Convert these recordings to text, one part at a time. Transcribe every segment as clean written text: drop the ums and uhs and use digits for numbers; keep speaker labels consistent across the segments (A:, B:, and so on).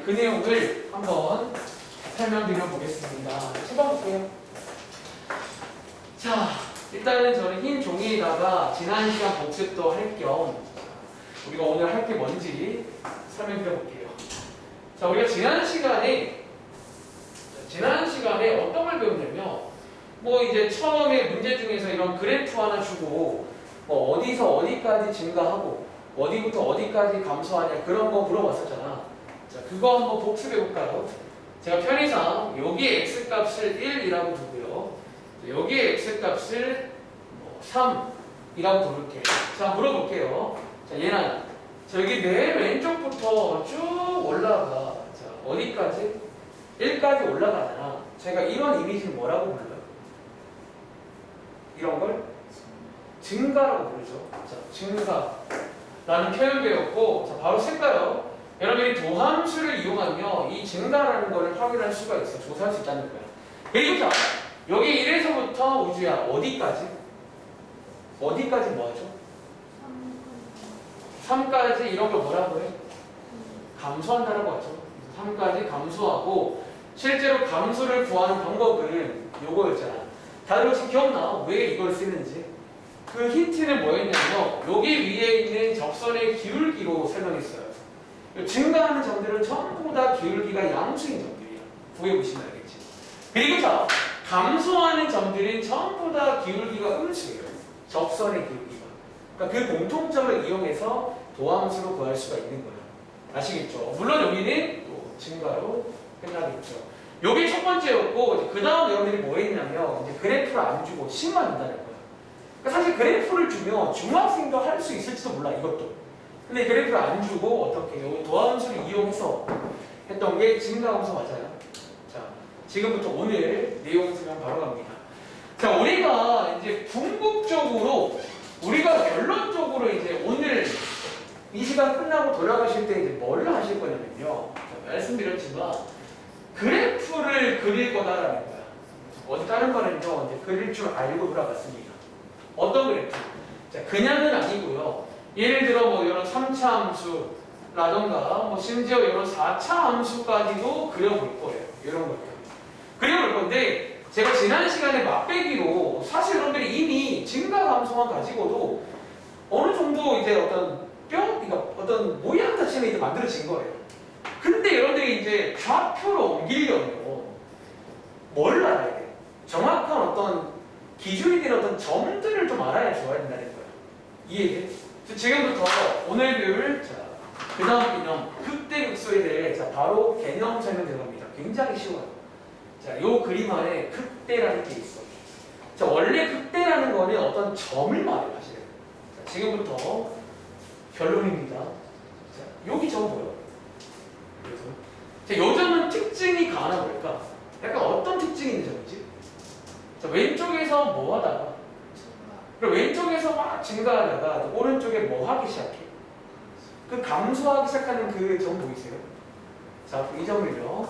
A: 그 내용을 한번 설명드려 보겠습니다. 10번 볼게요. 자, 일단은 저는 흰 종이에다가 지난 시간 복습도 할 겸 우리가 오늘 할 게 뭔지 설명드려 볼게요. 자, 우리가 지난 시간에 어떤 걸 배웠냐면 뭐 이제 처음에 문제 중에서 이런 그래프 하나 주고 뭐 어디서 어디까지 증가하고 어디부터 어디까지 감소하냐 그런 거 물어봤었잖아. 자, 그거 한번 복습해 볼까요? 제가 편의상 여기에 x값을 1이라고 두고요. 여기에 x값을 3이라고 부를게요. 자, 물어볼게요. 자, 얘는 자, 여기 맨 왼쪽부터 쭉 올라가. 자, 어디까지? 1까지 올라가잖아. 제가 이런 이미지는 뭐라고 불러요? 이런 걸 증가라고 부르죠. 자, 증가라는 표현 배웠고, 자, 바로 쓸까요? 여러분이 도함수를 이용하면 이 증가라는 걸 확인할 수가 있어. 조사할 수 있다는 거야. 그리고 자, 여기 1에서부터 우주야 어디까지? 어디까지 뭐 하죠? 3까지 이런 걸 뭐라고 해? 감소한다라고 하죠. 3까지 감소하고 실제로 감소를 구하는 방법은 요거였잖아. 다들 혹시 기억나? 왜 이걸 쓰는지? 그 힌트는 뭐였냐면 여기 위에 있는 접선의 기울기로 설명했어요. 증가하는 점들은 전부 다 기울기가 양수인 점들이야. 구해보시면 알겠지. 그리고 자, 감소하는 점들은 전부 다 기울기가 음수예요. 접선의 기울기가. 그러니까 그 공통점을 이용해서 도함수로 구할 수가 있는 거예요. 아시겠죠? 물론 여기는 또 증가로 끝나겠죠. 요게 첫 번째였고, 그 다음 여러분들이 뭐 했냐면 이제 그래프를 안 주고 식만 준다는 거예요. 그러니까 사실 그래프를 주면 중학생도 할 수 있을지도 몰라, 이것도. 근데 그래프를 안 주고 어떻게 요 도함수를 이용해서 했던 게 증가함수 맞아요. 자, 지금부터 오늘 내용 설명 바로 갑니다. 자, 우리가 이제 궁극적으로 우리가 결론적으로 이제 오늘 이 시간 끝나고 돌아가실 때 이제 뭘 하실 거냐면요. 자, 말씀드렸지만 그래프를 그릴 거다라는 거야. 어디 다른 거는요, 이제 그릴 줄 알고 돌아갔습니다. 어떤 그래프? 자, 그냥은 아니고요. 예를 들어 뭐 이런 3차 함수라던가 뭐 심지어 이런 4차 함수까지도 그려볼 거예요. 이런 거예요. 그려볼 건데 제가 지난 시간에 맛배기로 사실 여러분들이 이미 증가 감소만 가지고도 어느 정도 이제 그러니까 어떤 모양 자체는 이제 만들어진 거예요. 근데 여러분들이 이제 좌표로 옮기려면 뭘 알아야 돼? 정확한 어떤 기준이 되는 어떤 점들을 좀 알아야 좋아야 된다는 거예요. 이해돼? 지금부터 오늘 배울 그 다음 개념 극대극소에 대해 바로 개념 설명 들어갑니다. 굉장히 쉬워요. 자, 요 그림 안에 극대라는 게 있어. 자, 원래 극대라는 거는 어떤 점을 말해요, 사실. 자, 지금부터 결론입니다. 자, 여기 점 보여. 그래서 자, 요 점은 특징이 강하나 뭘까? 약간 어떤 특징이 있는 점이지? 자, 왼쪽에서 뭐 하다가 그리고 왼쪽에서 막 증가하다가 오른쪽에 뭐 하기 시작해? 그 감소하기 시작하는 그 점 보이세요? 자, 이 점을요.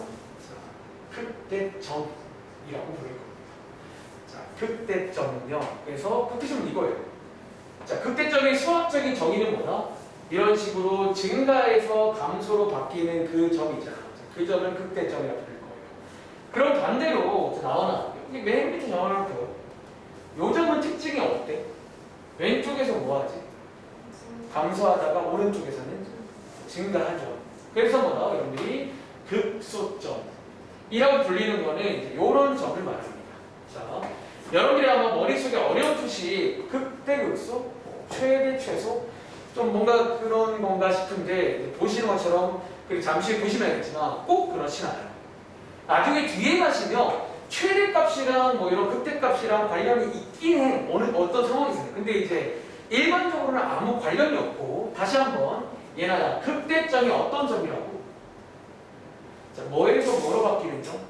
A: 극대점이라고 부를 겁니다. 자, 극대점은요. 그래서 극대점은 이거예요. 자, 극대점의 수학적인 정의는 뭐다? 이런 식으로 증가해서 감소로 바뀌는 그 점이잖아. 그 점을 극대점이라고 부를 거예요. 그럼 반대로 나와나 여기 맨 밑에 적어놓고요. 요 점은 특징이 어때? 왼쪽에서 뭐 하지? 감소하다가 오른쪽에서는 증가하죠. 그래서 뭐다? 여러분들이 극소점이라고 불리는 거는 이제 요런 점을 말합니다. 자, 여러분들이 아마 머릿속에 어렴풋이 극대극소, 최대 최소 좀 뭔가 그런 건가 싶은데 보시는 것처럼 잠시 보시면 알겠지만 꼭 그렇진 않아요. 나중에 뒤에 가시면 최대값이랑 뭐 이런 극대값이랑 관련이 있긴 해. 어떤 상황이세요. 근데 이제 일반적으로는 아무 관련이 없고 다시 한번 얘나 극대점이 어떤 점이라고? 자, 뭐에서 뭐로 바뀌는 점?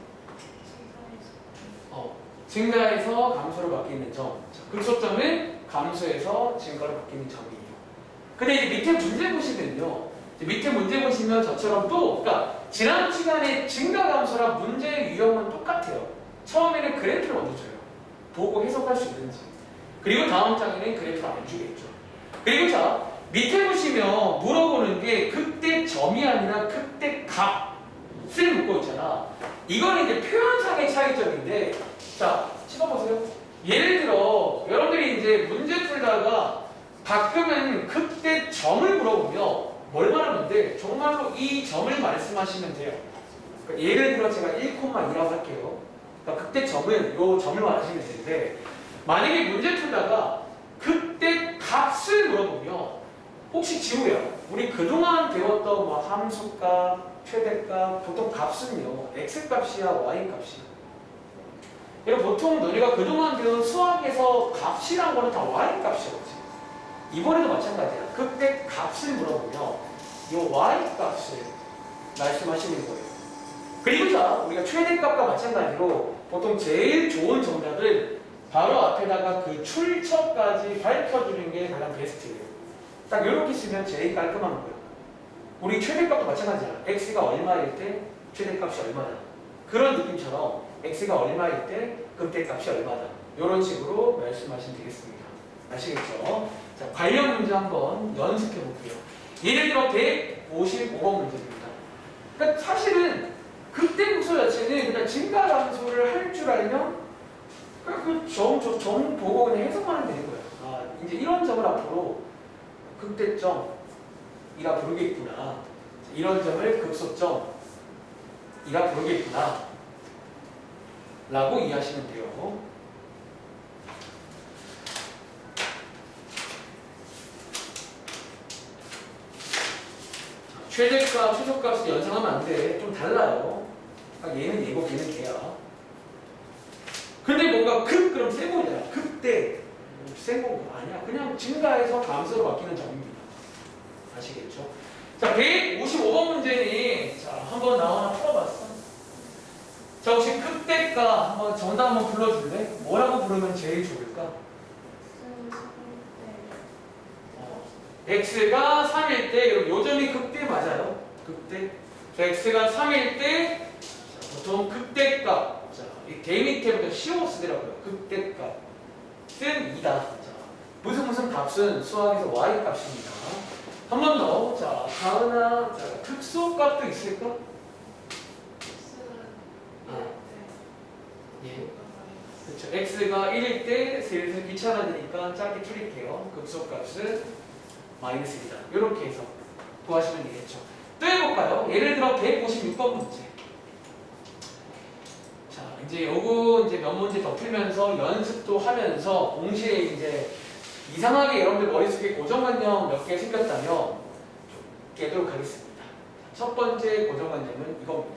A: 증가해서 감소로 바뀌는 점. 자, 극소점은 감소해서 증가로 바뀌는 점이에요. 근데 이제 밑에 문제 보시면요. 밑에 문제 보시면 저처럼 또, 그러니까 지난 시간에 증가 감소랑 문제 유형은 똑같아요. 처음에는 그래프를 먼저 줘요. 보고 해석할 수 있는지. 그리고 다음 장에는 그래프를 안 주겠죠. 그리고 자, 밑에 보시면 물어보는 게 극대점이 아니라 극대값 쓸 묶고 있잖아. 이건 이제 표현상의 차이점인데, 자, 찍어보세요. 예를 들어, 여러분들이 이제 문제 풀다가 가끔은 그때 점을 물어보면 뭘 말하면 돼? 정말로 이 점을 말씀하시면 돼요. 그러니까 예를 들어 제가 1,2라고 할게요. 그러니까 그때 점은 요 점을 말하시면 되는데, 만약에 문제 풀다가 그때 값을 물어보면 혹시 지우야, 우리 그동안 배웠던 뭐 함수값, 최대값, 보통 값은요 x값이야 y값이야. 그리고 보통 너희가 그동안 배운 수학에서 값이란 거는 다 y값이었지. 이번에도 마찬가지야. 그때 값을 물어보면 이 y값을 말씀하시는 거예요. 그리고 자, 우리가 최대값과 마찬가지로 보통 제일 좋은 정답을 바로 앞에다가 그 출처까지 밝혀주는 게 가장 베스트예요. 딱 이렇게 쓰면 제일 깔끔한 거예요. 우리 최대값도 마찬가지야. x가 얼마일 때 최대값이 얼마다. 그런 느낌처럼 x가 얼마일 때 극대값이 얼마다. 이런 식으로 말씀하시면 되겠습니다. 아시겠죠? 자, 관련 문제 한번 연습해 볼게요. 예를 들어 155번 문제입니다. 그러니까 사실은 극대국소 자체는 그냥 증가함수를 할 줄 알면 그냥 그 점 보고 그냥 해석만 하면 되는 거예요. 아, 이제 이런 점을 앞으로 극대점이라 부르겠구나. 이런 점을 극소점이라 부르겠구나. 라고 이해하시면 돼요. 최대값, 최소값을 연상하면 안 돼. 좀 달라요. 얘는 얘고 얘는 걔야. 근데 뭔가 그럼 세 보이잖아. 극대. 센 거 아니야. 그냥 증가해서 감소로 바뀌는 점입니다. 아시겠죠? 자, 155번 문제니 자, 한번 나와나 풀어봤어. 자, 혹시 극대가 한번 정답 한번 불러줄래? 뭐라고 부르면 제일 좋을까? x가 3일 때, 그럼 요점이 극대 맞아요? 극대. 자, x가 3일 때, 자, 보통 극대값. 자, 이 대 밑에부터 씌워 쓰더라고요. 극대값은 2다. 자, 무슨 값은 수학에서 y 값입니다. 한 번 더. 자, 가은아, 자, 특수값도 있을까? 예. 그렇죠. x가 1일 때 슬슬 귀찮아지니까 짧게 줄일게요. 극소값은 마이너스 1이다. 이렇게 해서 구하시면 되겠죠. 또 해볼까요? 예를 들어 156번 문제. 자, 이제 요거 이제 몇 문제 더 풀면서 연습도 하면서 동시에 이제 이상하게 여러분들 머릿속에 고정관념 몇 개 생겼다면 좀 깨도록 하겠습니다. 첫 번째 고정관념은 이겁니다.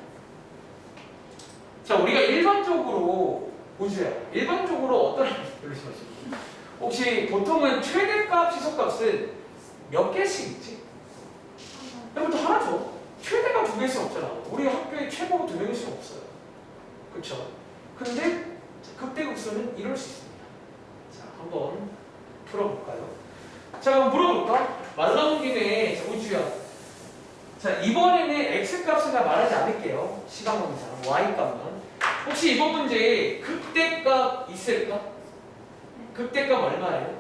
A: 자, 우리가 일반적으로 우주야. 일반적으로 어떤 혹시 보통은 최대값, 시소값은 몇 개씩 있지? 그럼 또 하나죠. 최대가 2개씩 없잖아. 우리 학교에 최고가 2명일 수는 없어요. 그렇죠? 근데 극대극소는 이럴 수 있습니다. 자, 한번 풀어볼까요? 자, 그럼 물어볼까? 말 나온 김에 우주야. 자, 이번에는 x값은 다 말하지 않을게요. 시간 관계상 y값만. 혹시 이번 문제에 극대값 있을까? 극대값 얼마예요?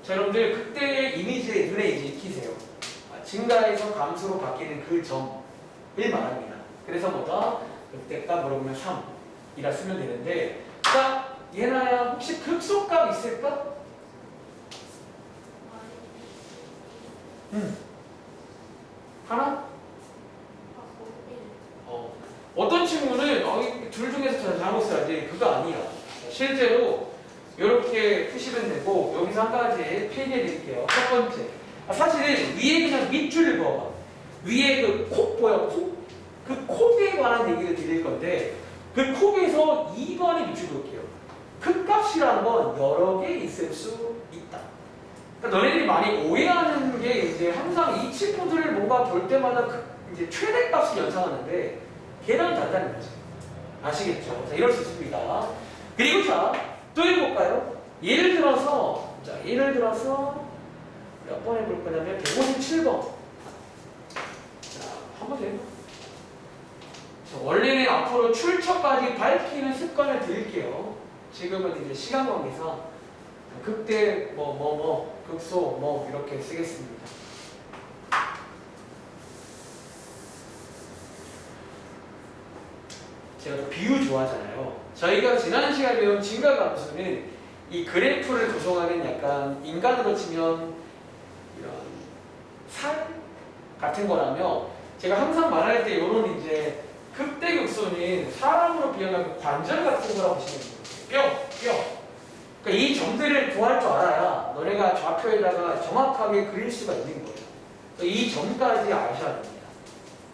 A: 자, 여러분들 극대의 이미지에 눈에 이제 익히세요. 증가해서 감소로 바뀌는 그 점을 말합니다. 그래서 뭐다? 극대값 물어보면 3이라 쓰면 되는데, 자, 예나야 혹시 극소값 있을까? 하나? 어떤 친구는 둘 중에서 잘못 써야지. 그거 아니야. 실제로 이렇게 푸시면 되고, 여기서 한 가지 필기해 드릴게요. 첫 번째, 사실은 위에 그냥 밑줄을 그어봐. 위에 그 콕 보여? 콕? 그 콕에 관한 얘기를 드릴 건데, 그 콕에서 2번에 밑줄 그을게요. 극값이라는 건 여러 개 있을 수 있다. 그러니까 너네들이 많이 오해하는 게 이제 항상 이 친구들을 뭔가 볼 때마다 이제 최대값을 연상하는데 걔랑 다르다는 거죠. 아시겠죠? 자, 이럴 수 있습니다. 그리고 자, 또 해볼까요? 예를 들어서 몇 번 해볼 거냐면 157번. 자, 한번 더 해봐. 원래는 앞으로 출처까지 밝히는 습관을 드릴게요. 지금은 이제 시간 관계상 극대 극소 이렇게 쓰겠습니다. 제가 또 비유 좋아하잖아요. 저희가 지난 시간에 배운 증가감수는 이 그래프를 구성하는 약간 인간으로 치면 이런 살 같은 거라며 제가 항상 말할 때 이런 이제 극대극소는 사람으로 비교하면 관절 같은 거라고 보시면 돼요. 뼈. 그러니까 이 점들을 구할 줄 알아야 너네가 좌표에다가 정확하게 그릴 수가 있는 거예요. 이 점까지 아셔야 됩니다.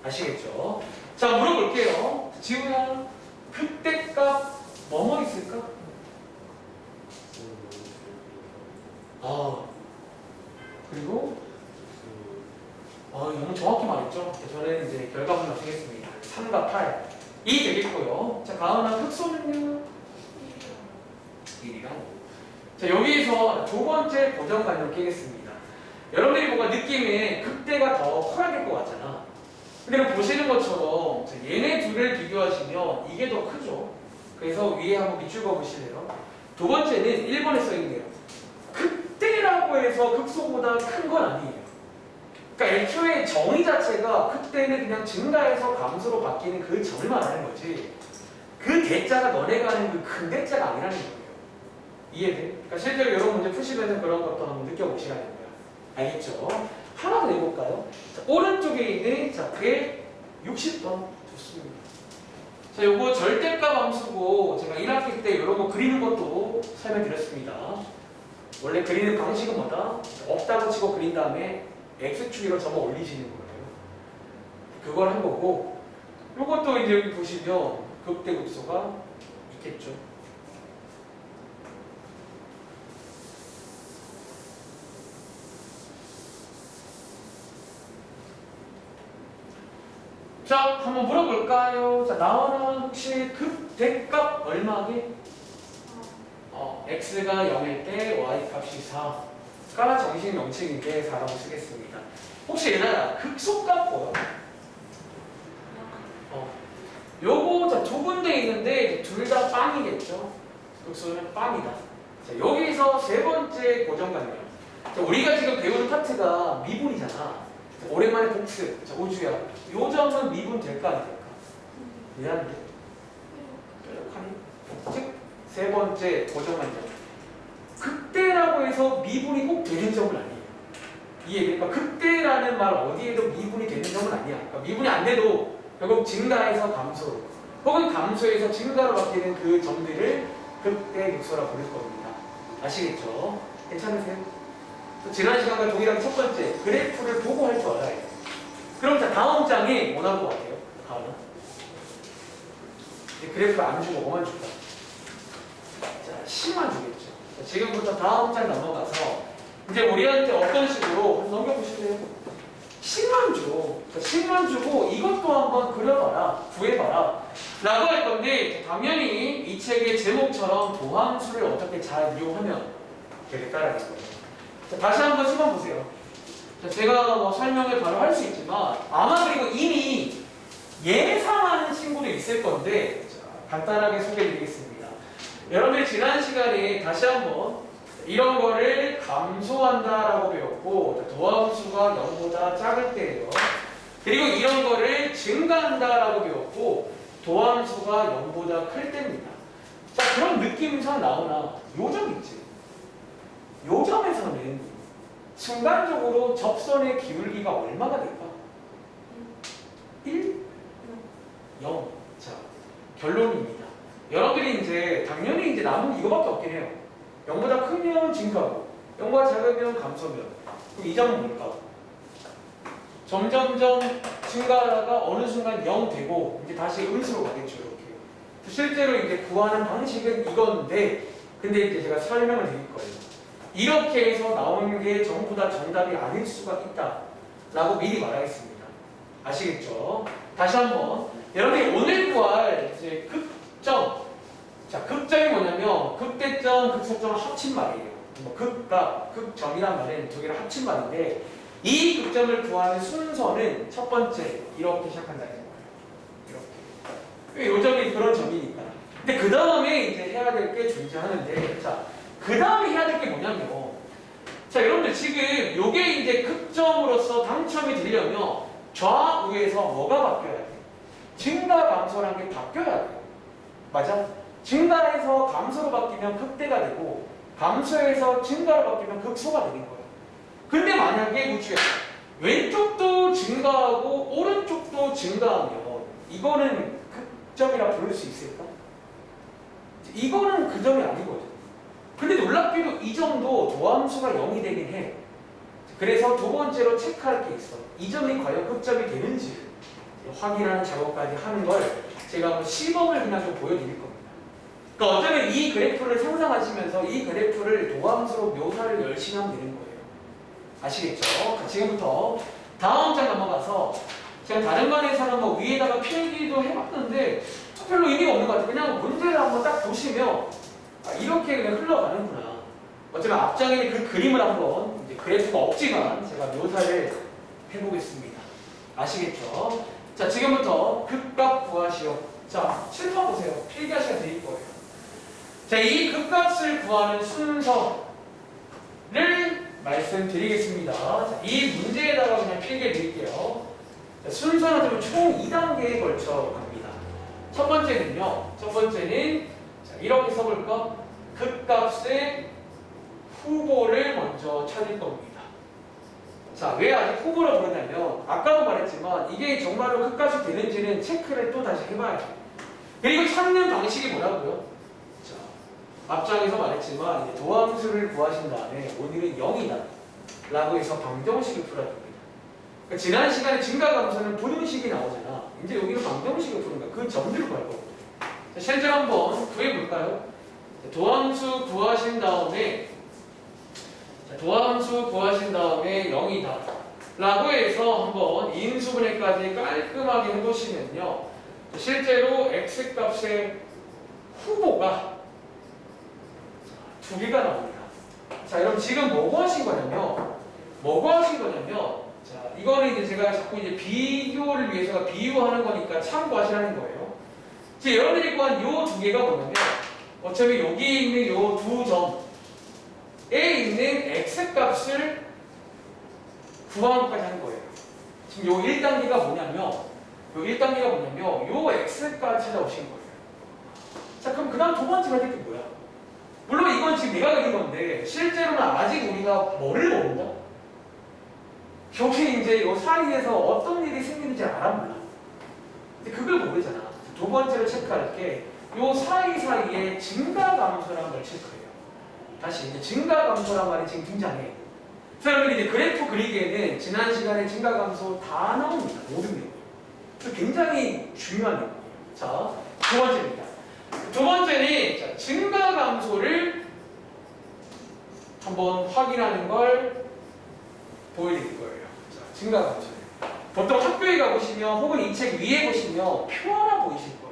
A: 아시겠죠? 자, 물어볼게요. 지우야, 극대값 뭐뭐 있을까? 그리고 너무 정확히 말했죠? 저는 이제 결과물을 쓰겠습니다. 3과 8. 이 되겠고요. 자, 가은아, 흑소는요? 1이랑 5. 자, 여기서 두 번째 고정관념 깨겠습니다. 여러분들이 뭔가 느낌에 극대가 더 커야 될 것 같잖아. 근데 보시는 것처럼 얘네 둘을 비교하시면 이게 더 크죠. 그래서 위에 한번 밑줄 그어보실래요? 두 번째는 1번에 써있네요. 극대라고 해서 극소보다 큰 건 아니에요. 그러니까 애초에 정의 자체가 극대는 그냥 증가해서 감소로 바뀌는 그 점을 말하는 거지, 그 대자가 너네가 하는 그 큰 대자가 아니라는 거예요. 이해돼? 그러니까 실제로 이런 문제 푸시면서 그런 것도 한번 느껴보시라는 거야. 알겠죠? 하나 더 내볼까요? 자, 오른쪽에 있는 자 160번 좋습니다. 자, 요거 절대값 함수고 제가 1학기 때 이런 거 그리는 것도 설명드렸습니다. 원래 그리는 방식은 뭐다? 없다고 치고 그린 다음에 x축으로 접어 올리시는 거예요. 그걸 한 거고, 요것도 이제 여기 보시면 극대극소가 있겠죠. 자, 한번 물어볼까요? 자, 나오는 혹시 극대값 얼마게? x가 0일 때 y 값이 4가 정식 명칭인데 4라고 쓰겠습니다. 혹시 얘들아, 극소값 뭐요? 요거 자, 두 군데 있는데 둘 다 빵이겠죠? 극소는 빵이다. 자, 여기서 세 번째 고정관념. 자, 우리가 지금 배우는 파트가 미분이잖아. 자, 오랜만에 복습. 자, 오주야. 요 점은 미분 될까 안 될까? 미안한데. 즉, 세 번째 고정관념. 극대라고 해서 미분이 꼭 되는 점은 아니에요. 이해? 그러니까 극대라는 말 어디에도 미분이 되는 점은 아니야. 그러니까 미분이 안 돼도 결국 증가해서 감소로 혹은 감소해서 증가로 바뀌는 그 점들을 극대 극소라고 부를 겁니다. 아시겠죠? 괜찮으세요? 지난 시간과 동일하게 첫 번째 그래프를 보고 할 줄 알아야 돼요. 그럼 자, 다음 장에 뭐 나올 것 같아요? 다음은 그래프를 안 주고 뭐만 줄까? 자, 10만 주겠죠. 자, 지금부터 다음 장 넘어가서 이제 우리한테 어떤 식으로 넘겨보실래요? 10만 줘. 10만 주고 이것도 한번 그려봐라, 구해봐라 라고 할 건데, 당연히 이 책의 제목처럼 도함수를 어떻게 잘 이용하면 되겠다라는 거예요. 자, 다시 한번 10번 보세요. 자, 제가 뭐 설명을 바로 할 수 있지만 아마 그리고 이미 예상하는 친구도 있을 건데, 자, 간단하게 소개해드리겠습니다. 여러분들이 지난 시간에 다시 한번 이런 거를 감소한다라고 배웠고, 도함수가 0보다 작을 때예요. 그리고 이런 거를 증가한다라고 배웠고, 도함수가 0보다 클 때입니다. 자, 그런 느낌상 나오나 요 점 있지. 요 점에서는 순간적으로 접선의 기울기가 얼마가 될까? 1? 0. 자, 결론입니다. 여러분들이 이제 당연히 이제 남은 이거밖에 없긴 해요. 0보다 크면 증가고 0보다 작으면 감소면. 그럼 이 점은 뭘까? 점점점 증가하다가 어느 순간 0 되고 이제 다시 음수로 가겠죠. 이렇게. 실제로 이제 구하는 방식은 이건데, 근데 이제 제가 설명을 드릴 거예요. 이렇게 해서 나오는 게 전부 다 정답이 아닐 수가 있다 라고 미리 말하겠습니다. 아시겠죠? 다시 한번 여러분이 오늘 구할 이제 극점. 자, 극점이 뭐냐면 극대점, 극소점 합친 말이에요. 뭐 극과 극점이란 말은 두 개를 합친 말인데, 이 극점을 구하는 순서는 첫 번째 이렇게 시작한다는 거예요. 이렇게. 요점이 그런 점이니까. 근데 그 다음에 이제 해야 될 게 존재하는데, 자, 그 다음에 해야 될 게 뭐냐면, 자, 여러분들 지금 요게 이제 극점으로서 당첨이 되려면 좌우에서 뭐가 바뀌어야 돼? 증가 감소라는 게 바뀌어야 돼요. 맞아? 증가해서 감소로 바뀌면 극대가 되고 감소해서 증가로 바뀌면 극소가 되는 거예요. 근데 만약에 우주야 왼쪽도 증가하고 오른쪽도 증가하면 이거는 극점이라 부를 수 있을까? 이거는 그 점이 아니거든. 근데 놀랍게도 이 점도 도함수가 0이 되긴 해. 그래서 두 번째로 체크할 게 있어. 이 점이 과연 극점이 되는지 확인하는 작업까지 하는 걸 제가 한번 시범을 그냥 좀 보여드릴 겁니다. 그러니까 어쩌면 이 그래프를 상상하시면서 이 그래프를 도함수로 묘사를 열심히 하면 되는 거예요. 아시겠죠? 지금부터 다음 장 넘어가서 제가 다른 반에서는 뭐 위에다가 필기도 해봤는데 별로 의미가 없는 것 같아요. 그냥 문제를 한번 딱 보시면 이렇게 그냥 흘러가는구나. 어쩌면 앞장에 그 그림을 한번 이제 그래프가 없지만 제가 묘사를 해보겠습니다. 아시겠죠? 자, 지금부터 극값 구하시오. 자, 칠판 보세요. 필기하시면 될 거예요. 자, 이 극값을 구하는 순서를 말씀드리겠습니다. 자, 이 문제에다가 그냥 필기해 드릴게요. 자, 순서는 총 2단계에 걸쳐 갑니다. 첫 번째는 자, 이렇게 써볼까? 극값의 후보를 먼저 찾을 겁니다. 자, 왜 아직 후보로 부르냐면 아까도 말했지만 이게 정말로 극값이 되는지는 체크를 또 다시 해봐야 돼요. 그리고 찾는 방식이 뭐라고요? 자, 앞장에서 말했지만 이제 도함수를 구하신 다음에 오늘은 0이다 라고 해서 방정식을 풀어줍니다. 그러니까 지난 시간에 증가감소는 부등식이 나오잖아. 이제 여기는 방정식을 푸는 거야. 그 점들을 구할 거거든요. 자, 실제 한번 구해볼까요? 도함수 구하신 다음에 도함수 구하신 다음에 0이다 라고 해서 한번 인수분해까지 깔끔하게 해보시면요, 실제로 x값의 후보가 두 개가 나옵니다. 자, 여러분 지금 뭐고 하신 거냐면 자, 이거는 이제 제가 자꾸 이제 비교를 위해서 비유하는 거니까 참고하시라는 거예요. 지금 여러분들이 구한 요 두 개가 뭐냐면 어차피 여기 있는 요 두 점에 있는 x값을 구하는 것까지 하는 거예요. 지금 요 1단계가 뭐냐면 요 x까지 나오신 거예요. 자, 그럼 그 다음 두 번째가 될 게 뭐야? 물론 이건 지금 내가 그린 건데 실제로는 아직 우리가 뭐를 모른다? 여기 이제 요 사이에서 어떤 일이 생기는지 알아보라. 근데 그걸 모르잖아. 두 번째로 체크할 게 요 사이사이에 증가감소라는 걸 체크해요. 다시 이제 증가감소란 말이 지금 등장해. 그래서 여러분들이 이제 그래프 그리기에는 지난 시간에 증가감소 다 나옵니다. 모든 내용. 그래서 굉장히 중요한 내용이에요. 자, 두 번째입니다. 두 번째는 자, 증가감소를 한번 확인하는 걸 보여드릴 거예요. 자, 증가감소를. 보통 학교에 가보시면 혹은 이 책 위에 보시면 표 하나 보이실 거예요.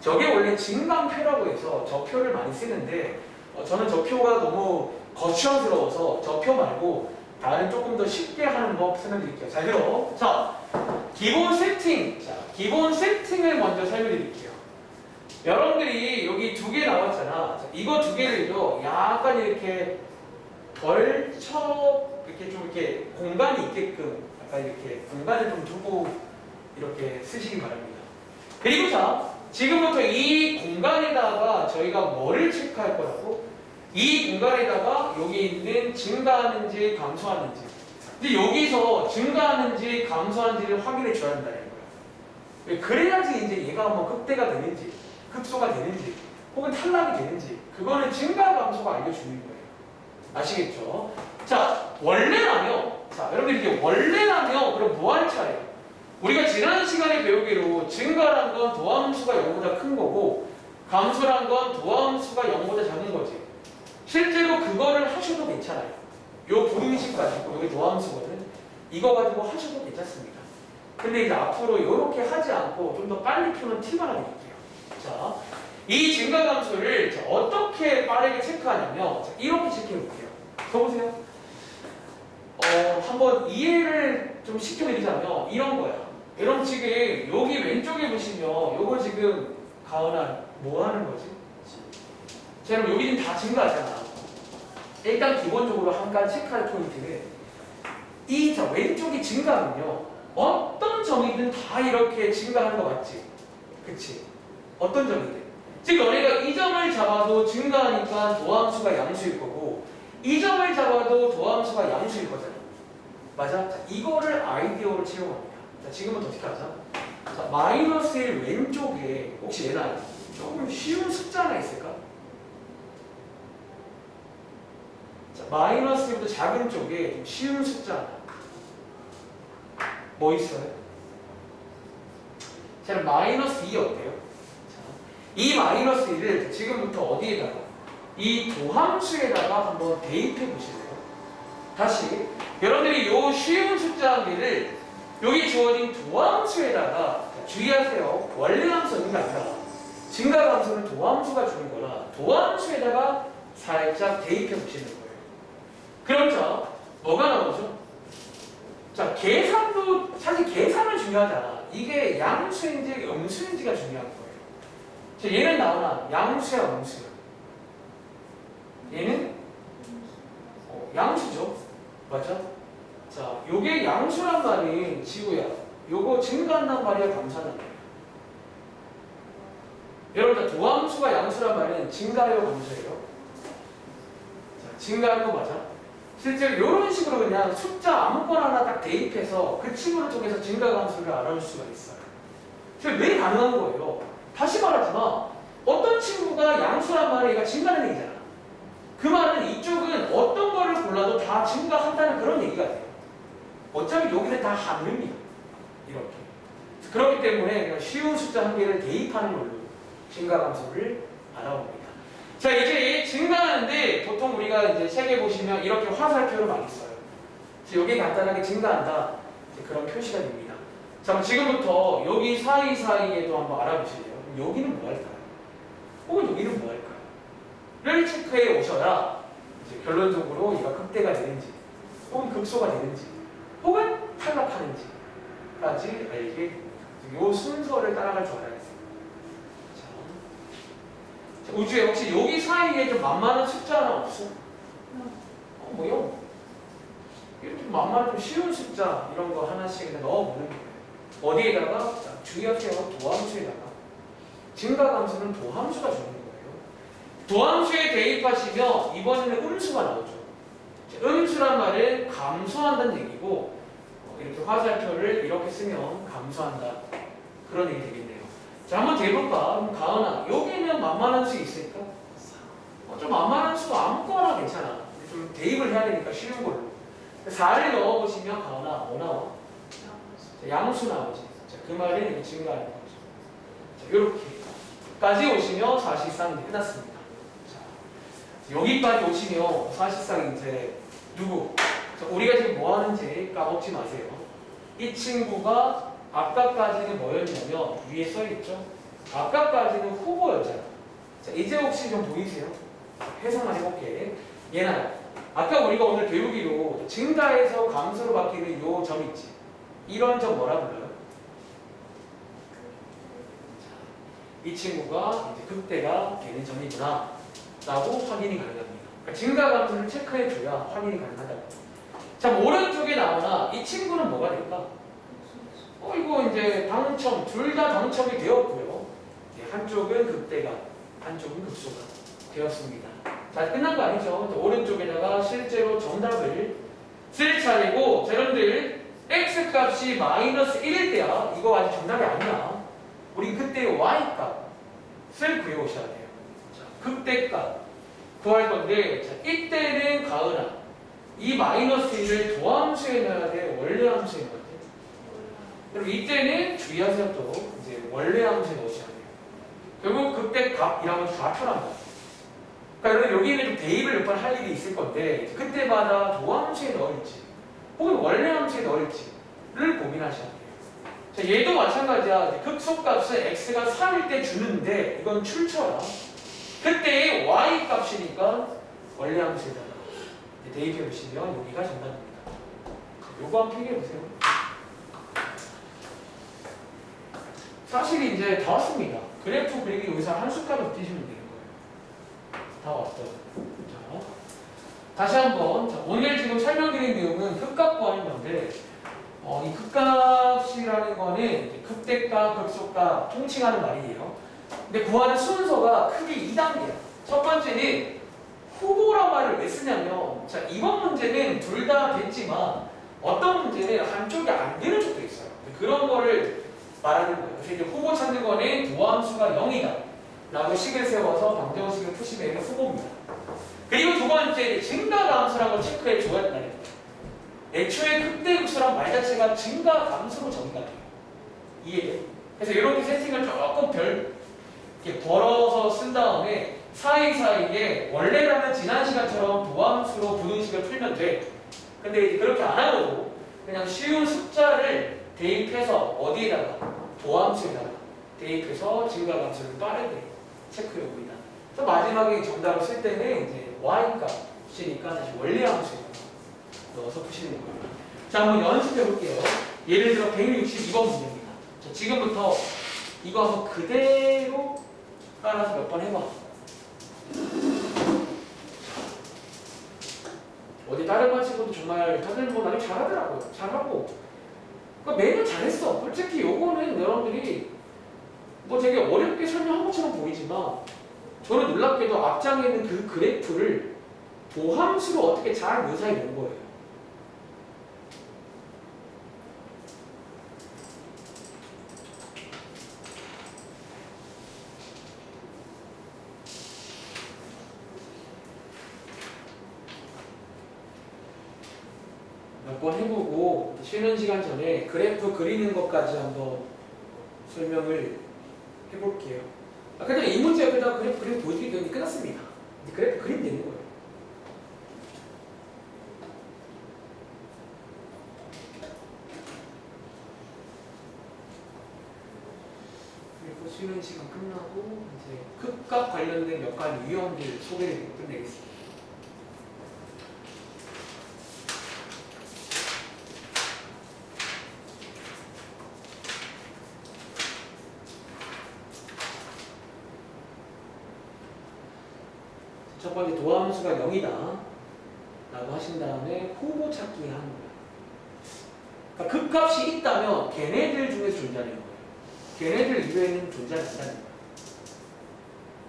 A: 저게 원래 증감표라고 해서 저 표를 많이 쓰는데 저는 저 표가 너무 거추장스러워서 저 표 말고 다른 조금 더 쉽게 하는 법 설명드릴게요. 자, 그럼 자, 기본 세팅을 먼저 설명드릴게요. 여러분들이 여기 두 개 나왔잖아. 자, 이거 두 개를요 약간 이렇게 벌쳐 이렇게 좀 이렇게 공간이 있게끔 약간 이렇게 공간을 좀 두고 이렇게 쓰시기 바랍니다. 그리고 자, 지금부터 이 공간에다가 저희가 뭐를 체크할 거라고? 이 공간에다가 여기 있는 증가하는지 감소하는지. 근데 여기서 증가하는지 감소하는지를 확인해 줘야 한다는 거예요. 그래야지 이제 얘가 뭐 극대가 되는지, 극소가 되는지, 혹은 탈락이 되는지, 그거는 증가 감소가 알려주는 거예요. 아시겠죠? 자, 원래라면, 자, 여러분들 이게 원래라면 그럼 뭐 할 차례예요? 우리가 지난 시간에 배우기로 증가란 건 도함수가 0보다 큰 거고 감소란 건 도함수가 0보다 작은 거지. 실제로 그거를 하셔도 괜찮아요. 요 부등식 가지고 여기 도함수거든. 이거 가지고 하셔도 괜찮습니다. 근데 이제 앞으로 이렇게 하지 않고 좀 더 빨리 푸는 팁 하나 드릴게요. 자, 이 증가감소를 자, 어떻게 빠르게 체크하냐면 자, 이렇게 체크해 볼게요. 써보세요. 한번 이해를 좀 시켜드리자면 이런 거야. 여러분 지금 여기 왼쪽에 보시면 요거 지금 가은아 뭐 하는 거지? 자, 여러분 여기는 다 증가하잖아. 일단 기본적으로 한 가지 체크할 포인트는 이 자, 왼쪽이 증가하면요 어떤 점이든 다 이렇게 증가하는 거 맞지? 그치? 어떤 점이든 즉 너네가 이 점을 잡아도 증가하니까 도함수가 양수일 거고 이 점을 잡아도 도함수가 양수일 거잖아. 맞아? 자, 이거를 아이디어로 채용합니다. 자, 지금부터 어떻게 하자? 자, 마이너스 1 왼쪽에 혹시 얘나 조금 쉬운 숫자 하나 있을까? 자, 마이너스 1부터 작은 쪽에 좀 쉬운 숫자 하나. 뭐 있어요? 자, 마이너스 2 어때요? 자, 이 마이너스 1을 지금부터 어디에다가? 이 도함수에다가 한번 대입해 보실래요? 다시 여러분들이 요 쉬운 숫자 한 개를 여기 주어진 도함수에다가 주의하세요. 원래 함수는 게 아니라 증가함수는 도함수가 주는 거라 도함수에다가 살짝 대입해 보시는 거예요. 그럼 자 뭐가 나오죠? 자 계산도 사실 계산은 중요하잖아. 이게 양수인지 음수인지가 중요한 거예요. 자 얘는 나오나 양수야 음수야? 얘는 양수죠. 맞죠? 자, 요게 양수란 말이 지우야. 요거 증가한단 말이야, 감소한단 말이야. 여러분, 도함수가 양수란 말은 증가해요, 감소해요? 자, 증가하는 거 맞아? 실제로 이런 식으로 그냥 숫자 아무거나 하나 딱 대입해서 그 친구를 통해서 증가 감소를 알아볼 수가 있어요. 그래서 왜 가능한 거예요? 다시 말하지만 어떤 친구가 양수란 말이 얘가 증가하는 얘기잖아. 그 말은 이쪽은 어떤 거를 골라도 다 증가한다는 그런 얘기가 돼요. 어차피 여기는 다 한음이야. 이렇게. 그렇기 때문에 그냥 쉬운 숫자 한 개를 대입하는 걸로 증가 감소를 알아봅니다. 자, 이제 증가하는데 보통 우리가 이제 책에 보시면 이렇게 화살표를 많이 써요. 그래서 여기 간단하게 증가한다. 이제 그런 표시가 됩니다. 자, 그럼 지금부터 여기 사이사이에도 한번 알아보실래요? 여기는 뭐 할까요? 혹은 여기는 뭐 할까요? 를 체크해 오셔야 이제 결론적으로 얘가 극대가 되는지 혹은 극소가 되는지 혹은 탈락하는지까지 알게 됩니다. 이 순서를 따라갈 줄 알아야 돼요. 자, 우주에 혹시 여기 사이에 좀 만만한 숫자 하나 없어? 뭐요? 이렇게 만만한 좀 쉬운 숫자 이런 거 하나씩 넣어보는 거예요. 어디에다가? 자, 주의하세요. 도함수에다가. 증가감수는 도함수가 주는 거예요. 도함수에 대입하시면 이번에는 음수가 나오죠. 음수란 말은 감소한다는 얘기고 이렇게 화살표를 이렇게 쓰면 감소한다. 그런 얘기 되겠네요. 자, 한번 대볼까? 그럼 가은아, 여기는 만만한 수 있을까? 좀 만만한 수도 아무거나 괜찮아. 좀 대입을 해야 되니까 쉬운 걸로. 4를 넣어보시면 가은아, 뭐 나와? 자, 양수 나오지. 자, 그 말은 증가하는 거죠. 자, 이렇게까지 오시면 사실상 끝났습니다. 여기까지 오시면 사실상 이제 누구? 우리가 지금 뭐 하는지 까먹지 마세요. 이 친구가 아까까지는 뭐였냐면 위에 써있죠? 아까까지는 후보였잖아. 자, 이제 혹시 좀 보이세요? 해석만 해볼게. 얘는 아까 우리가 오늘 배우기로 증가해서 감소로 바뀌는 요 점 있지? 이런 점 뭐라 불러요? 자, 이 친구가 이제 극대가 되는 점이구나 라고 확인이 가능합니다. 그러니까 증가 감소를 체크해줘야 확인이 가능하다고. 자, 오른쪽에 나오나 이 친구는 뭐가 될까? 이거 이제 당첨, 둘 다 당첨이 되었고요. 한쪽은 극대가, 한쪽은 극소가 되었습니다. 자, 끝난 거 아니죠? 오른쪽에다가 실제로 정답을 쓸 차례고, 자, 여러분들 x값이 마이너스 1일 때야. 이거 아직 정답이 아니야. 우리 그때 y값을 구해오셔야 돼요. 극대값 구할 건데, 자, 이때는 가은아 이 마이너스 1을 도함수에 넣어야 돼? 원래 함수에 넣어야 돼? 그리고 이때는 주의하세요. 또 이제 원래 함수에 넣으셔야 돼요. 결국 극대값이라면 좌표란 말이에요. 그러니까 여기는 좀 대입을 몇 번 할 일이 있을 건데 그때마다 도함수에 넣을지 혹은 원래 함수에 넣을지를 고민하셔야 돼요. 자, 얘도 마찬가지야. 극소값은 x가 3일 때 주는데 이건 출처야. 그때의 y 값이니까 원래 함수에다가 대입해 보시면 여기가 정답입니다. 요거 한번 필기해 보세요. 사실 이제 다 왔습니다. 그래프 그리기 여기서 한 숟가락 뛰시면 되는 거예요. 다 왔어요. 자, 다시 한번. 자, 오늘 지금 설명드린 내용은 극값 구하는 건데 이 극값이라는 거는 극대값, 극소값 통칭하는 말이에요. 근데 구하는 순서가 크게 2단계야. 첫 번째는 후보란 말을 왜 쓰냐면, 자, 이번 문제는 둘 다 됐지만 어떤 문제는 한쪽이 안 되는 적도 있어요. 그런 거를 말하는 거예요. 그래서 이제 후보 찾는 거는 도함수가 0이다 라고 식을 세워서 방정식을 푸시면 후보입니다. 그리고 두 번째, 증가함수라고 체크해 줘야 된다는 거예요. 애초에 극대극수란 말 자체가 증가함수로 정의가 돼요. 이해돼요? 그래서 이렇게 세팅을 조금 이렇게 벌어서 쓴 다음에 사이사이에 원래라면 지난 시간처럼 도함수로 부등식을 풀면 돼. 근데 이제 그렇게 안 하고도 그냥 쉬운 숫자를 대입해서 어디에다가 도함수에다가 대입해서 증가함수를 빠르게 체크해 봅니다. 그래서 마지막에 정답을 쓸 때는 이제 y값이니까 다시 원리함수에다가 넣어서 푸시는 거예요. 자, 한번 연습해 볼게요. 예를 들어 162번 문제입니다. 자, 지금부터 이거 한번 그대로 따라서 몇 번 해봐. 어디 다른 반 친구도 정말 다들 뭐 나를 잘하더라고요. 잘하고. 그러니까 매년 잘했어. 솔직히 요거는 여러분들이 뭐 되게 어렵게 설명한 것처럼 보이지만 저는 놀랍게도 앞장에 있는 그 그래프를 도함수로 어떻게 잘 묘사해 놓은 거예요. 몇 번 해보고 쉬는 시간 전에 그래프 그리는 것까지 한번 설명을 해볼게요. 그냥 이 문제 옆에다가 그래프 그림 보여드리면 끝났습니다. 이제 그래프 그리면 되는 거예요. 그리고 쉬는 시간 끝나고 이제 극과 관련된 몇 가지 유형들 소개를 드리고 끝내겠습니다. 첫 번째 도함수가 0이다 라고 하신 다음에 후보 찾기 하는 거예요. 그러니까 극값이 있다면 걔네들 중에서 존재하는 거예요. 걔네들 이외에는 존재하지 않는다는 거예요.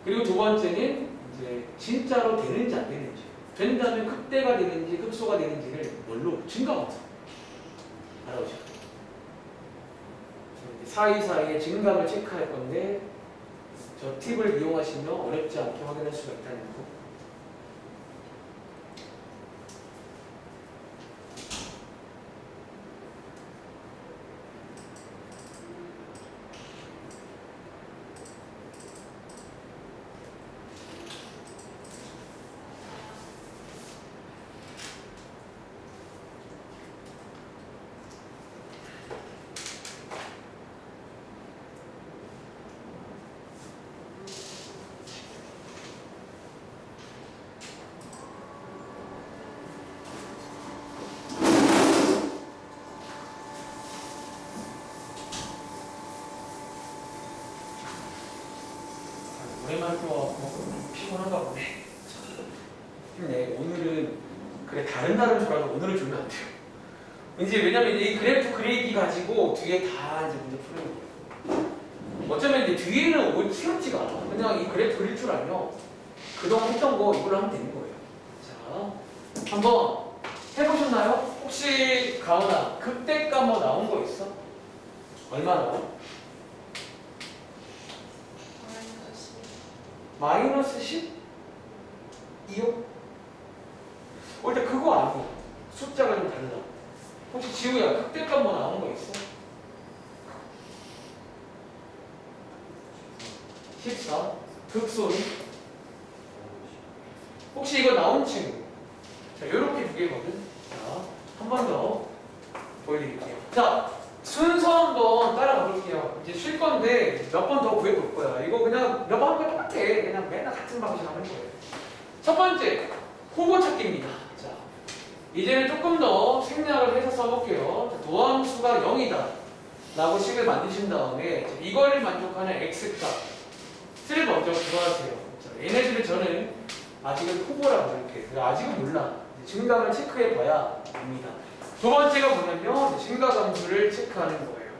A: 그리고 두 번째는 이제 진짜로 되는지 안 되는지, 된다면 극대가 되는지 극소가 되는지를 뭘로? 증가함수 알아보셔야 돼요. 사이사이에 증감을 체크할 건데 저 팁을 이용하시면 어렵지 않게 확인할 수가 있다는 거. 오랜만에 또 피곤한가 보네. 힘내. 오늘은 그래 다른 줄알고 오늘은 주면 안 돼요. 왠지 왜냐면 이 그래프 그리기 가지고 뒤에 다 이제 문제 푸는 거예요. 어쩌면 이제 뒤에는 새롭지가 않아. 그냥 이 그래프 그릴 줄 알면 그동안 했던 거 이걸로 하면 되는 거예요. 자, 한번 해보셨나요? 혹시 가은아 극대값 뭐 나온 거 있어? 얼마 나와? 마이너스 10? 2요? 일단 그거 아니고 숫자가 좀 달라. 혹시 지우야 극대값 뭐 나오는 거 있어? 14? 극소는? 혹시 이거 나온 친구? 자, 요렇게 두 개거든. 자, 한 번 더 보여드릴게요. 자, 순서 한번 따라가 볼게요. 이제 쉴 건데 몇 번 더 구해볼 거야. 이거 그냥 몇 번 하는 거 똑같아. 그냥 맨날 같은 방식 하는 거예요. 첫 번째, 후보 찾기입니다. 자, 이제는 조금 더 생략을 해서 써볼게요. 자, 도함수가 0이다 라고 식을 만드신 다음에 이거를 만족하는 x값을 먼저 구하세요. 자, 얘네들을 저는 아직은 후보라고 부를게요. 아직은 몰라. 증감을 체크해 봐야 압니다. 두 번째가 뭐냐면 증가함수를 체크하는 거예요.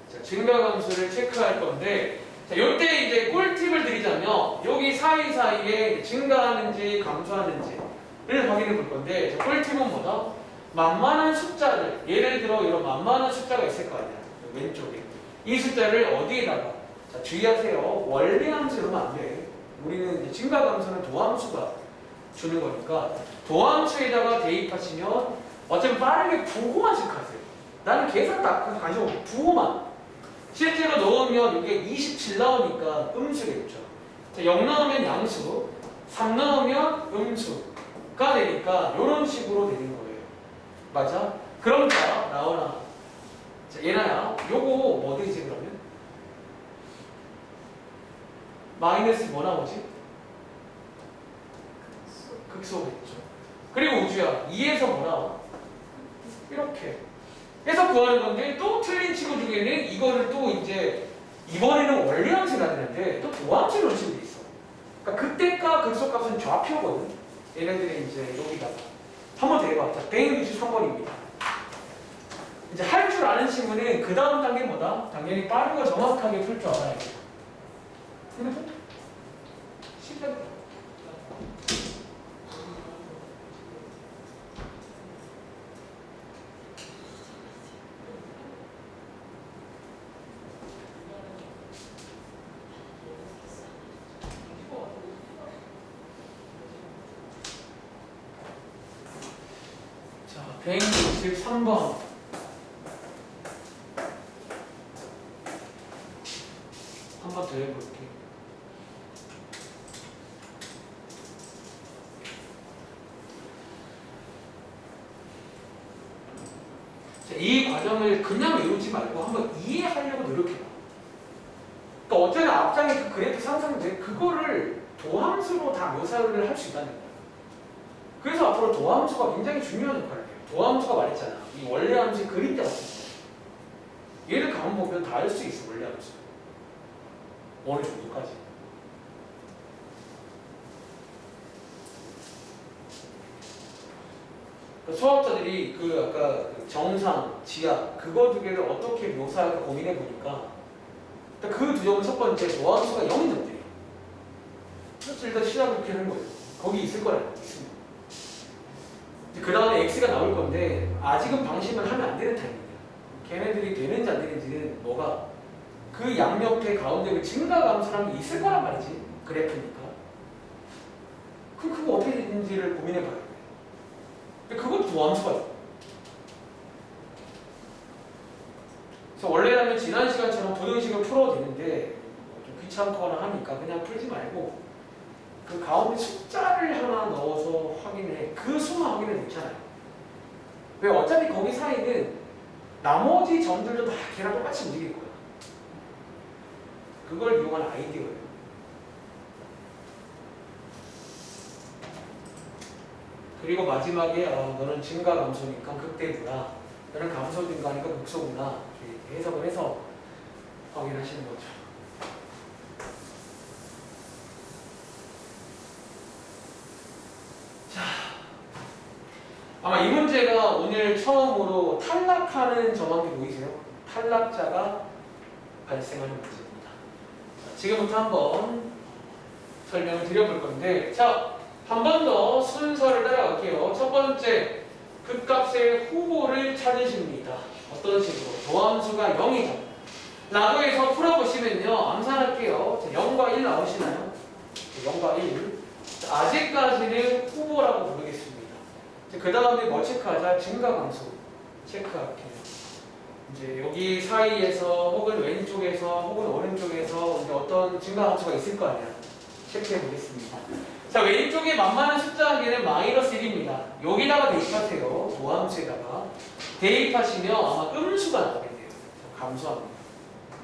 A: 자, 증가함수를 체크할 건데 자, 요때 이제 꿀팁을 드리자면 여기 사이사이에 증가하는지 감소하는지를 확인해 볼 건데 자, 꿀팁은 뭐다? 만만한 숫자를 예를 들어 이런 만만한 숫자가 있을 거 아니야. 왼쪽에 이 숫자를 어디에다가 자, 주의하세요. 원리함수 이러면 안 돼. 우리는 이제 증가 감소는 도함수가 주는 거니까 도함수에다가 대입하시면 어차피 빠르게 부호만 체크하세요. 나는 계산 다 관심 없고 부호만. 실제로 넣으면 이게 27 나오니까 음수겠죠. 자, 0 나오면 양수, 3 나오면 음수가 되니까 이런 식으로 되는 거예요. 맞아? 그럼 자, 나오나. 자, 얘나야. 요거 뭐 되지 그러면? 마이너스 뭐 나오지? 극소겠죠. 그리고 우주야. 2에서 뭐 나와? 이렇게. 해서 구하는 건데 또 틀린 친구 중에는 이거를 또 이제 이번에는 원리함수가 되는데 또 도함수로 넣으시면 돼 있어. 그러니까 극대값, 극소값은 좌표거든. 얘네들이 이제 여기다가 한번 더 해봐. 자, 163번입니다. 이제 할 줄 아는 친구는 그 다음 단계 뭐다? 당연히 빠른 거 정확하게 풀 줄 알아야 돼. 핸드폰? 실패. 자, 163번. 한 번 더 해볼게. 자, 이 과정을 그냥 외우지 말고 한번 이해하려고 노력해봐. 그러니까 어쩌면 앞장에 그 그래프 상상돼. 그거를 도함수로 다 묘사를 할 수 있다는 거야. 그래서 앞으로 도함수가 굉장히 중요한 역할을 해요. 도함수가 말했잖아. 이 원래함수 그릴 때 없었어. 얘를 가만 보면 다 알 수 있어. 원래함수. 어느 정도까지. 수학자들이 그 아까 정상, 지하 그거 두 개를 어떻게 묘사할까 고민해 보니까 그 두 점은 첫 번째 도함수가 0인 점들이에요. 그래서 일단 시작을 그렇게 하는 거예요. 거기 있을 거라고 있습니다. 그 다음에 x가 나올 건데 아직은 방심을 하면 안 되는 타입이에요. 걔네들이 되는지 안 되는지는 뭐가 그 양옆에 가운데 그 증가 감소라는 게 있을 거란 말이지. 그래프니까. 그럼 그거 어떻게 되는지를 고민해 봐야 돼. 근데 그것도 도함수가 있어. 그래서 원래라면 지난 시간처럼 부등식을 풀어도 되는데 좀 귀찮거나 하니까 그냥 풀지 말고 그 가운데 숫자를 하나 넣어서 확인해. 그 수만 확인해도 괜찮아요. 왜? 어차피 거기 사이는 나머지 점들도 다 걔랑 똑같이 움직일 거야. 그걸 이용한 아이디어예요. 그리고 마지막에 너는 증가 감소니까 극대구나. 너는 감소 증가니까 극소구나. 이렇게 해석을 해서 확인하시는 거죠. 자, 아마 이 문제가 오늘 처음으로 탈락하는 점한테 보이세요? 탈락자가 발생하는 문제입니다. 자, 지금부터 한번 설명을 드려볼 건데, 자, 한 번 더 순서를 따라갈게요. 첫 번째, 극값의 후보를 찾으십니다. 어떤 식으로? 도함수가 0이죠. 라고해서 풀어보시면요. 암산할게요. 자, 0과 1 나오시나요? 0과 1. 자, 아직까지는 후보라고 부르겠습니다. 그 다음에 뭐 체크하자? 증가감소 체크할게요. 이제 여기 사이에서 혹은 왼쪽에서 혹은 오른쪽에서 이제 어떤 증가감소가 있을 거 아니야. 체크해 보겠습니다. 자, 왼쪽에 만만한 숫자 한 개는 마이너스 1입니다. 여기다가 대입하세요. 도함수에다가. 대입하시면 아마 음수가 나오겠네요. 감소합니다.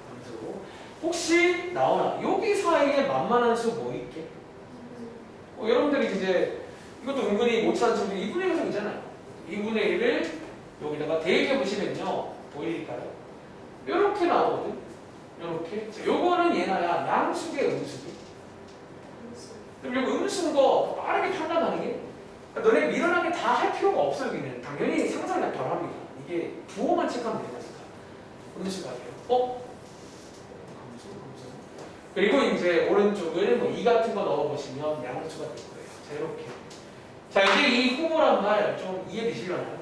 A: 감소. 혹시 나오나? 여기 사이에 만만한 수 뭐 있게? 여러분들이 이제 이것도 은근히 못 찾는 친구들이 2분의 1 형성이잖아요. 2분의 1을 여기다가 대입해 보시면요. 보일까요? 요렇게 나오거든. 요렇게. 자, 요거는 얘나야 양수계 음수기. 그럼 여기 음수인 거 빠르게 판단하는 게 그러니까 너네 밀어나게 다 할 필요가 없어. 여기는 당연히 상상이 바랍니다. 이게 부호만 체크하면 되는 거니까. 음수가 돼요. 감소. 그리고 이제 오른쪽을 뭐 2 같은 거 넣어보시면 양수가 될 거예요. 자, 이렇게. 자, 이제 이 후보란 말 좀 이해되시려나요?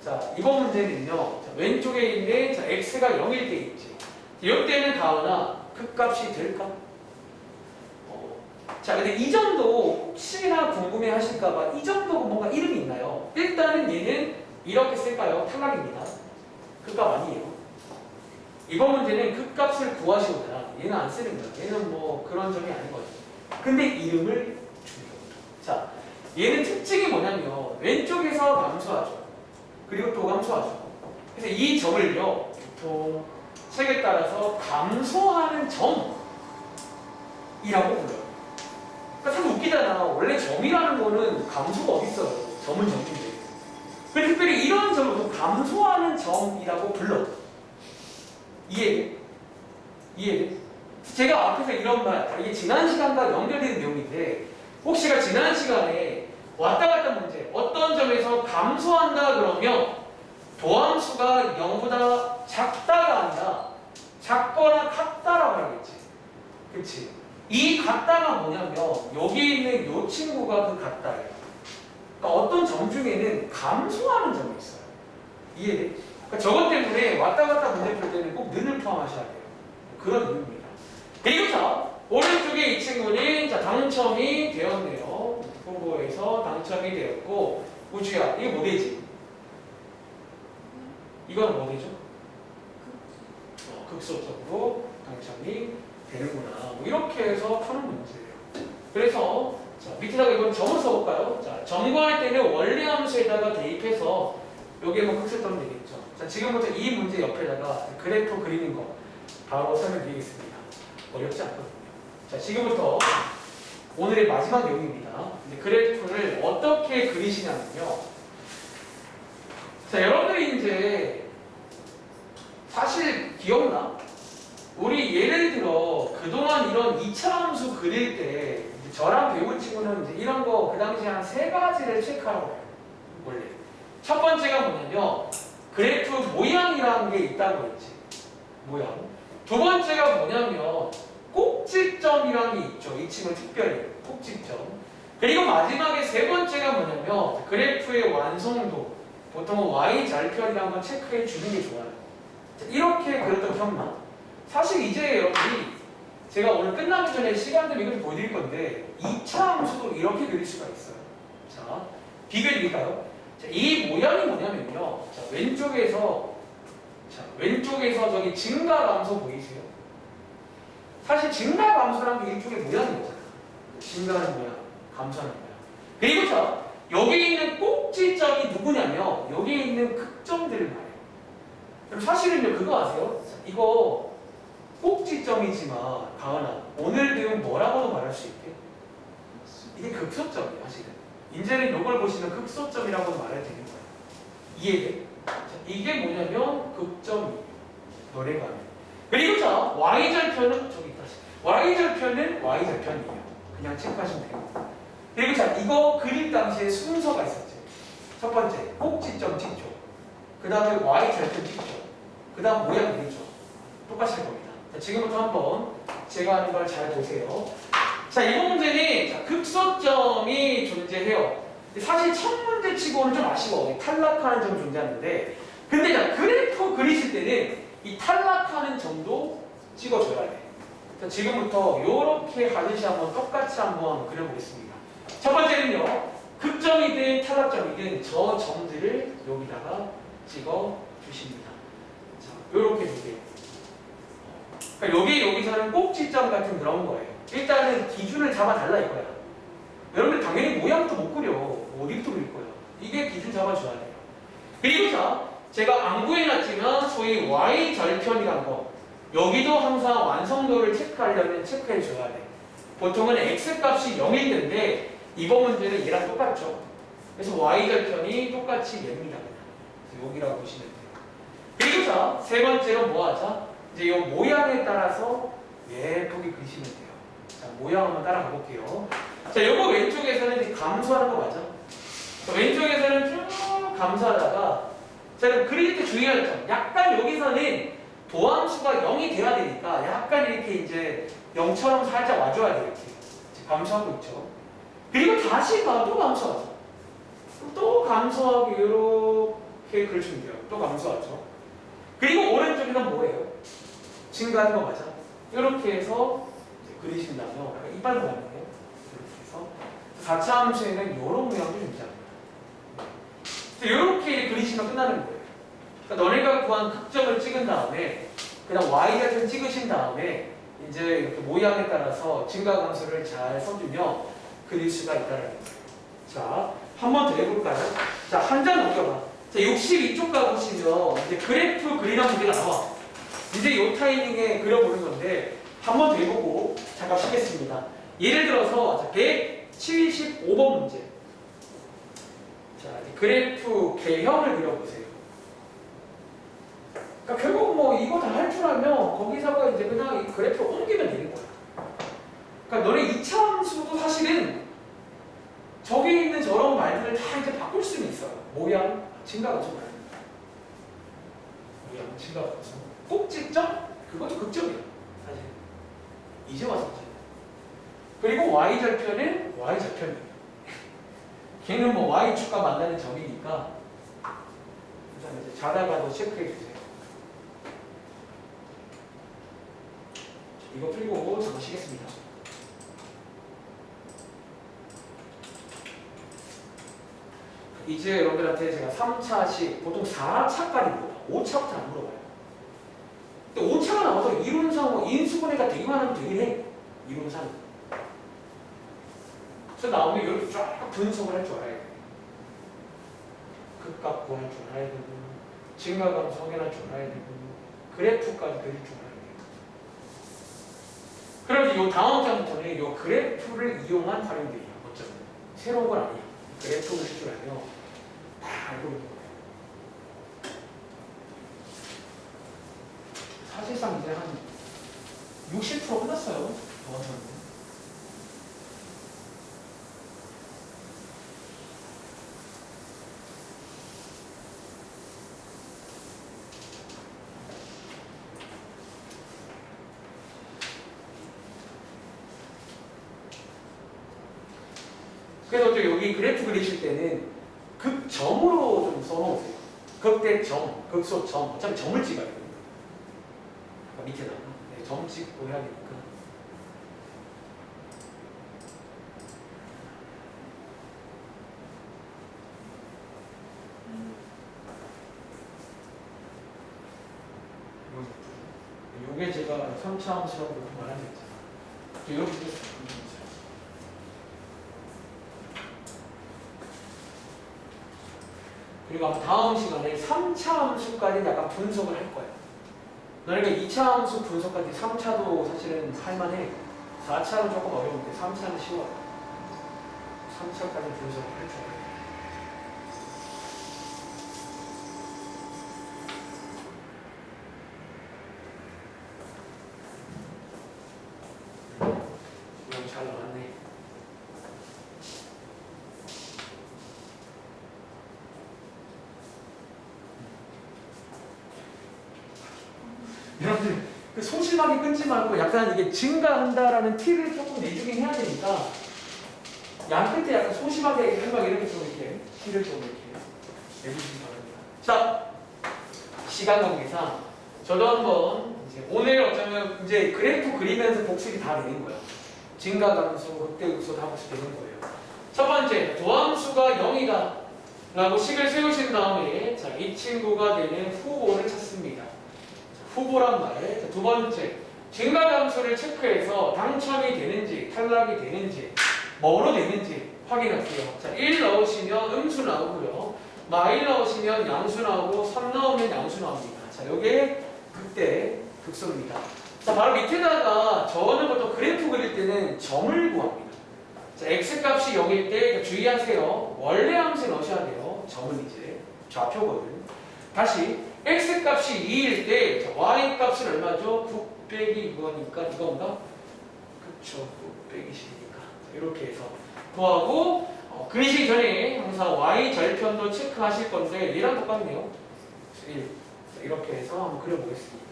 A: 자, 이번 문제는요. 자, 왼쪽에 있는 자, x가 0일 때 있지. 이때는 가오나 극값이 될까? 자, 근데 이 점도 혹시나 궁금해 하실까봐 이 점도 뭔가 이름이 있나요? 일단은 얘는 이렇게 쓸까요? 탈락입니다. 극값 아니에요. 이번 문제는 극값을 구하시고자 얘는 안 쓰는 거야. 얘는 뭐 그런 점이 아닌 거죠. 근데 이름을 주는 겁니다. 자, 얘는 특징이 뭐냐면 왼쪽에서 감소하죠. 그리고 또 감소하죠. 그래서 이 점을요, 보통 책에 따라서 감소하는 점이라고 불러요. 그러니까 참 웃기잖아. 원래 점이라는 거는 감소가 어디 있어요? 점은 점인데. 근데 특별히 이런 점을 감소하는 점이라고 불러. 이해돼? 이해돼? 제가 앞에서 이런 말, 이게 지난 시간과 연결되는 내용인데 혹시가 지난 시간에 왔다 갔다 문제, 어떤 점에서 감소한다 그러면 도함수가 0보다 작다가 아니라 작거나 같다라고 하겠지. 그치? 이 같다가 뭐냐면 여기 있는 이 친구가 그 같다예요. 그러니까 어떤 점 중에는 감소하는 점이 있어요. 이해돼? 그러니까 저것 때문에 왔다 갔다 문제 풀 때는 꼭 는을 포함하셔야 돼요. 그런 이유입니다. 그리고 자, 오른쪽에 이 친구는 자, 당첨이 되었네요. 후보에서 당첨이 되었고, 우주야, 이게 뭐 되지? 이건 뭐 되죠? 극소적으로 당첨이 되는구나. 뭐 이렇게 해서 푸는 문제예요. 그래서 자, 밑에다가 이번 점을 써볼까요? 자, 점구할 때는 원리함수에다가 대입해서 여기에 뭐 극소점 되겠죠. 자, 지금부터 이 문제 옆에다가 그래프 그리는 거 바로 설명드리겠습니다. 어렵지 않거든요. 자, 지금부터 오늘의 마지막 내용입니다. 근데 그래프를 어떻게 그리시냐면요. 자, 여러분들이 이제 사실 기억나? 우리 예를 들어 그동안 이런 2차 함수 그릴 때 저랑 배운 친구는 이제 이런 거 그 당시에 한 3가지를 체크하라고 해요. 원래. 첫 번째가 뭐냐면 그래프 모양이라는 게 있다고 했지. 모양. 두 번째가 뭐냐면 꼭지점이라는 게 있죠. 이 친구 특별히 꼭지점. 그리고 마지막에 세 번째가 뭐냐면 그래프의 완성도. 보통은 y절편이라는 걸 체크해 주는 게 좋아요. 이렇게 그렸던 기억나? 사실 이제 여러분이 제가 오늘 끝나기 전에 시간 되면 이걸 보여드릴 건데 2차 함수도 이렇게 그릴 수가 있어요. 자, 비교해 드릴까요? 자, 이 모양이 뭐냐면요. 자, 왼쪽에서 저기 증가감소 보이세요? 사실 증가감소라는 게 일종의 모양인 거잖아요. 증가하는 모양, 감소하는 모양. 그리고 자, 여기 있는 꼭지점이 누구냐면 여기 있는 극점들을 말해요. 그럼 사실은요 그거 아세요? 자, 이거 꼭지점이지만 가은아 오늘 배운 뭐라고도 말할 수 있대? 이게 극소점이에요 사실은. 이제는 이걸 보시면 극소점이라고도 말해도 되는 거예요. 이해돼? 자, 이게 뭐냐면 극점이에요. 너네가. 그리고 자 y절편은 저기 있다. y절편은 y절편이에요. 그냥 체크하시면 돼요. 그리고 자 이거 그릴 당시에 순서가 있었죠. 첫 번째 꼭지점 찍죠. 그 다음에 y절편 찍죠. 그 다음 모양 그리죠. 똑같이 할 겁니다. 자, 지금부터 한번 제가 하는 걸 잘 보세요. 자, 이번 문제는 자, 극소점이 존재해요. 사실 첫 문제 치고는 좀 아쉬워. 탈락하는 점이 존재하는데 근데 자, 그래프 그리실 때는 이 탈락하는 점도 찍어줘야 돼. 자, 지금부터 이렇게 하듯이 한번 똑같이 한번 그려보겠습니다. 첫 번째는요. 극점이든 탈락점이든 저 점들을 여기다가 찍어주십니다. 자, 이렇게 주세요. 그러니까 여기서는 꼭지점 같은 그런 거예요. 일단은 기준을 잡아달라 이거야. 여러분들 당연히 모양도 못 그려. 어디부터 그릴 거야. 이게 기준 잡아줘야 돼요. 그리고 자, 제가 안 구해놨지만 소위 y절편이란 거 여기도 항상 완성도를 체크하려면 체크해줘야 돼. 보통은 x값이 0일 텐데 이번 문제는 얘랑 똑같죠. 그래서 y절편이 똑같이 얘입니다. 그래서 여기라고 보시면 돼요. 그리고 자, 세 번째로 뭐 하자? 이제 이 모양에 따라서 예쁘게 그리시면 돼요. 자, 모양 한번 따라가 볼게요. 자, 요거 왼쪽에서는 이제 감소하는 거 맞아? 자, 왼쪽에서는 쭉 감소하다가 자, 그럼 그릴 때 주의할 점. 약간 여기서는 도함수가 0이 돼야 되니까 약간 이렇게 이제 0처럼 살짝 와줘야 돼요. 이렇게 감소하고 있죠. 그리고 다시 또 감소하죠. 또 감소하고 이렇게 그려주면 돼요. 또 감소하죠. 그리고 오른쪽에는 뭐예요? 증가하는 거 맞아. 이렇게 해서 그리신다면 약간 이빨 모양이에요. 이렇게 해서 4차 함수에는 이런 모양도 존재합니다. 이렇게 그리시면 끝나는 거예요. 그러니까 너네가 구한 극점을 찍은 다음에 그다음 y좌표를 찍으신 다음에 이제 이렇게 모양에 따라서 증가함수를 잘 써주며 그릴 수가 있다는 거예요. 자, 한 번 더 해볼까요? 자, 한 장 넘겨봐. 자, 62쪽 가보시면 이제 그래프 그리는 문제가 나와. 이제 이 타이밍에 그려보는 건데 한 번 더 해보고 잠깐 쉬겠습니다. 예를 들어서 자, 175번 문제. 자, 그래프 개형을 그려보세요. 그러니까 결국 뭐 이거 다 할 줄 알면 거기서가 이제 그냥 이 그래프를 옮기면 되는 거야. 그러니까 너네 2차 함수도 사실은 저기 있는 저런 말들을 다 이제 바꿀 수는 있어요. 모양, 증가함수 말입니다. 모양, 증가함수. 꼭지점? 그것도 극점이야. 사실. 이제 와서 이제. 그리고 y절편은 y절편이에요. 걔는 뭐 y축과 만나는 점이니까 일단 이제 자다가도 체크해 주세요. 이거 풀고 잠깐 쉬겠습니다. 이제 여러분들한테 제가 3차씩 보통 4차까지 물어봐요. 5차부터 안 물어봐요. 근데 5차가 나와서 이론상 뭐 인수분해가 되기만 하면 되긴 해. 이론상. 그래서 나오면 이렇게 쫙 분석을 할 줄 알아야 돼. 극값 구할 줄 알아야 되고, 증가감수 확인할 줄 알아야 되고, 그래프까지 그릴 줄 알아야 돼요. 그럼 이 다음 장부터는 이 그래프를 이용한 활용들이에요. 어쩌면 새로운 건 아니에요. 그래프를 쓸 줄 알면 다 알고 있는 거예요. 사실상 이제 한 60% 끝났어요. 저한테는. 그래서 또 여기 그래프 그리실 때는 극점으로 좀 써놓으세요. 극대점, 극소점. 어차피 점을 찍어야 됩니다. 밑에다가 네, 점 찍고 해야 되니까. 요게 제가 3차 함수라고 말한 게 있잖아. 이렇게 됐어요. 그리고 아마 다음 시간에 3차 함수까지는 약간 분석을 할 거예요. 그러니까 2차 함수 분석까지 3차도 사실은 할만해. 4차는 조금 어려운데 3차는 쉬워요. 3차까지 분석을 할 줄 알아요. 너무 잘 나왔네. 여러분들 그 소심하게 끊지 말고 약간 이게 증가한다라는 티를 조금 내주긴 해야 되니까 양 끝에 약간 소심하게 한방 이렇게 좀 이렇게 티를 좀 이렇게 내주시기 바랍니다. 자, 시간 관계상 저도 한번 이제 오늘 어쩌면 이제 그래프 그리면서 복습이 다 되는 거예요. 증가감수, 극대극소 다 복습 되는 거예요. 첫 번째, 도함수가 0이다 라고 식을 세우신 다음에 자, 이 친구가 되는 후보를 찾습니다. 후보란 말. 두 번째, 증가함수를 체크해서 당첨이 되는지 탈락이 되는지 뭐로 되는지 확인할게요. 자, 1 넣으시면 음수 나오고요. 마일 넣으시면 양수 나오고 3 넣으면 양수 나옵니다. 자, 요게 극대 극소입니다. 자, 바로 밑에다가 저는 보통 그래프 그릴 때는 점을 구합니다. 자, x값이 0일 때 주의하세요. 원래 함수 넣으셔야 돼요. 점은 이제 좌표거든. 다시 x값이 2일 때 y값은 얼마죠? 9 빼기 이거니까 이건가? 그쵸, 9 빼기 10이니까 이렇게 해서 구하고 그리시기 전에 항상 y절편도 체크하실 건데 얘랑 똑같네요. 1 이렇게 해서 한번 그려보겠습니다.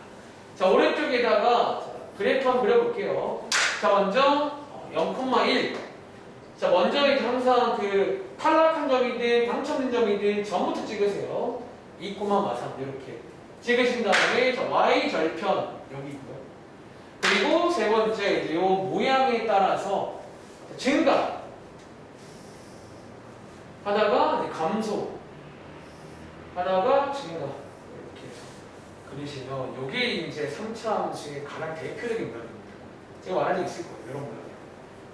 A: 자, 오른쪽에다가 그래프 한번 그려볼게요. 자, 먼저 0,1. 자, 먼저 이제 항상 그 탈락한 점이든 당첨된 점이든 전부터 찍으세요. 2,3 이렇게 찍으신 다음에 자, y 절편 여기 있고요. 그리고 세 번째 이제 요 모양에 따라서 증가 하다가 이제 감소 하다가 증가 이렇게 해서 그리시면 요게 이제 3차 함수의 가장 대표적인 모양입니다. 제가 말한 적 있을 거예요. 이런 모양.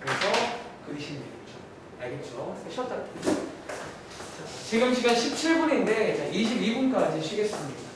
A: 그래서 그리시면 되겠죠. 알겠죠? 쉬었다. 지금 시간 17분인데 22분까지 쉬겠습니다.